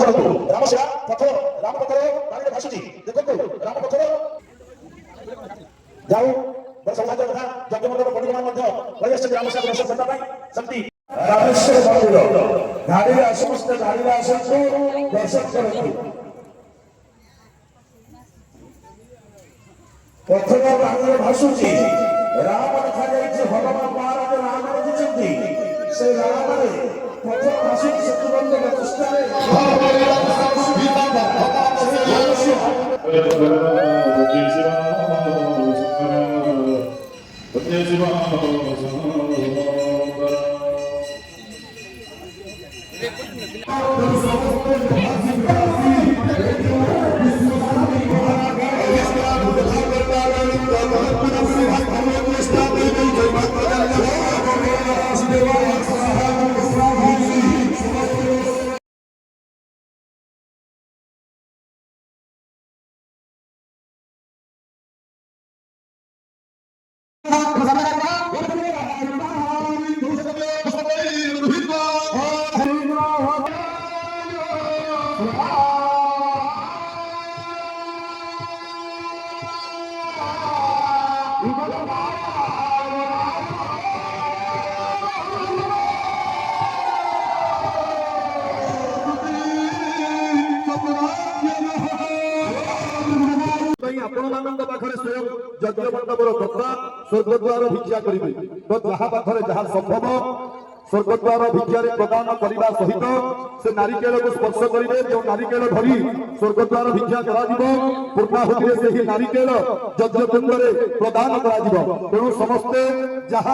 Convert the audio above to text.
କରନ୍ତୁ ରାମ ସେବା ପଥ ରାମ ପଥରେ ପାଣିରେ ଭାସୁଛି ଦେଖନ୍ତୁ ରାମ ପଥର ଯାଉ ବଡ଼ ସୌଭାଗ୍ୟ କଥା ଯଜ୍ଞ ମଣ୍ଡପ ପଣ୍ଡିତମାନେ ମଧ୍ୟ ରହି ଆସିଛନ୍ତି ରାମ ସେବା ଦର୍ଶନ କରିବା ପାଇଁ ସେମିତି ରାମେଶ୍ୱର ମନ୍ଦିର ଧାଡ଼ିରେ ସମସ୍ତେ ଧାଡ଼ିରେ ଆସନ୍ତୁ ଦର୍ଶନ କରନ୍ତୁ ପଥର ପାଣିରେ ଭାସୁଛି ରାମ ଲେଖାଯାଇଛି ଭଗବାନ ମହାରାଜ ରାମ ରଖିଛନ୍ତି ସେ ରାମରେ ପଥର ଭାସୁଛି ସେଥିବନ୍ଧ ପ୍ରତିଷ୍ଠାରେ ଆପଣମାନଙ୍କ ପାଖରେ ସ୍ୱୟଂ ଯଜ୍ଞ ମଣ୍ଡପର କଥା ସ୍ୱର୍ଗଦ୍ୱାର ଭିକ୍ଷା କରିବେ ତ ଯାହା ପାଖରେ ଯାହା ସମ୍ଭବ ସ୍ୱର୍ଗଦ୍ୱାର ଭିକ୍ଷାରେ ପ୍ରଦାନ କରିବା ସହିତ ସେ ନାରିକେଳକୁ ସ୍ପର୍ଶ କରିବେ ଯେଉଁ ନାରିକେଳ ଧରି ସ୍ୱର୍ଗଦ୍ୱାର ଭିକ୍ଷା କରାଯିବ ପୂର୍ଣ୍ଣାହୁତିରେ ସେହି ନାରିକେଳ ଯଜ୍ଞକୁଣ୍ଡରେ ପ୍ରଦାନ କରାଯିବ ତେଣୁ ସମସ୍ତେ ଯାହା